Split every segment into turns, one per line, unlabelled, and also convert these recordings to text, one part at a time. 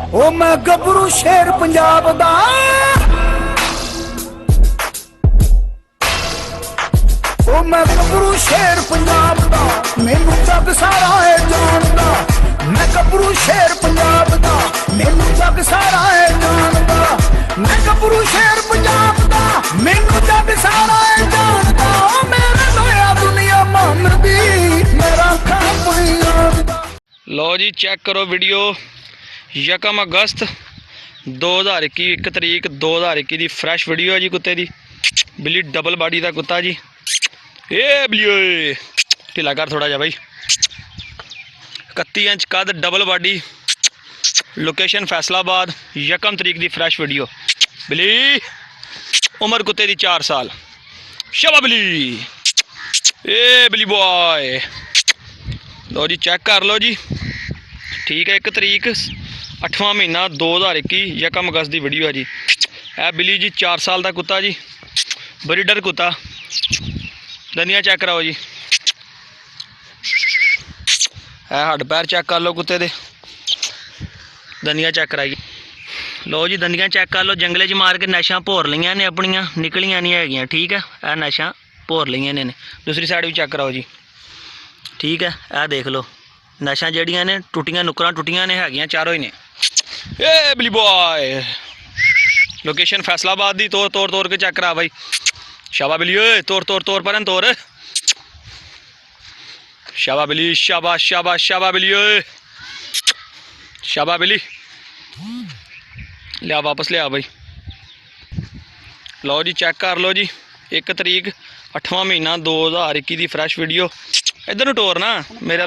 ओ मैं गबरू शेर पंजाब दा, ओ मैं गबरू शेर पंजाब दा, मैनू जग सारा है जानदा। मैं गबरू शेर पंजाब दा, मैनू जग सारा है जानदा। मैं गबरू शेर पंजाब दा, मैनू जग सारा है जानदा। ओ मेरे लोया दुनिया मनदी, मेरा खां पंजाब दा।
लो जी चेक करो वीडियो 1 अगस्त 2021 1 तरीक 2021 की फ्रैश वीडियो है जी। कुत्ते की बिल्ली डबल बॉडी का कुत्ता जी। ए बिल्ली ढिला कर थोड़ा जा भाई। 31 इंच कद डबल बॉडी, लोकेशन फैसलाबाद। 1 तरीक की फ्रैश वीडियो। बिल्ली उम्र कुत्ते की 4 साल। शाबा बिल्ली, ए बिल्ली बॉय। लो जी चेक कर लो जी। ठीक है 1 तरीक 8वां महीना 2021 1 अगस्त की वीडियो है जी। है बिल्ली जी 4 साल का कुत्ता जी, ब्रीडर कुत्ता। दंदियाँ चेक कराओ जी। है हड्ड पैर चेक कर लो कुत्ते दे। दंदियाँ चेक कराइए। लो जी दंदियाँ चेक कर लो। जंगले च मार के नशा भोर लियां ने अपनियां, निकलियां नहीं हैगियां। ठीक है यह नशा भोर लियां ने। दूसरी साइड भी चेक कराओ जी। ठीक है यह देख लो नशा जड़ियाँ ने टुटियां नुकरां टुटियां ने हैगियां चारों ही ने। ए बिल्ली बॉय, लोकेशन फैसलाबाद दी। तोड़ तोड़ तोड़ के चेक करा भाई। शाबा बिल्ली, ओए तोड़ तोड़ तोड़ पर तोड़। शाबा बिल्ली, शाबा शाबा शाबा बिल्ली, ओए शाबा बिल्ली। लिया वापस लिया भाई। लो जी चेक कर लो जी। 1 तरीक 8वां महीना 2021 की फ्रैश वीडियो। इधर नूं टोर ना मेरे।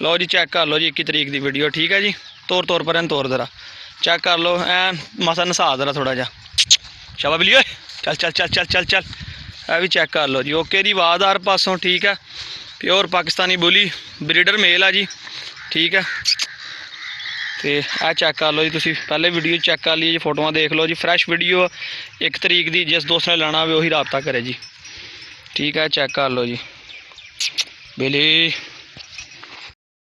लो जी चेक कर लो जी 21 तरीक की वीडियो। ठीक है जी। तोड़ तोड़ पर तोड़ जरा चेक कर लो। ऐन मसा नसा जरा थोड़ा जा। शाबा बिल्ली, चल चल चल चल चल चल। यह भी चेक कर लो जी। ओके दी आवाज़ हर पासों। ठीक है प्योर पाकिस्तानी बोली, ब्रीडर मेल है जी। ठीक है तो यह चेक कर लो जी। तुसी पहले वीडियो चेक कर ली जी, फोटोआं देख लो जी। फ्रैश वीडियो 1 तरीक की। जिस दोस्त ने लाना हो वही रबता करे जी। ठीक है चेक कर लो जी। बिल्ली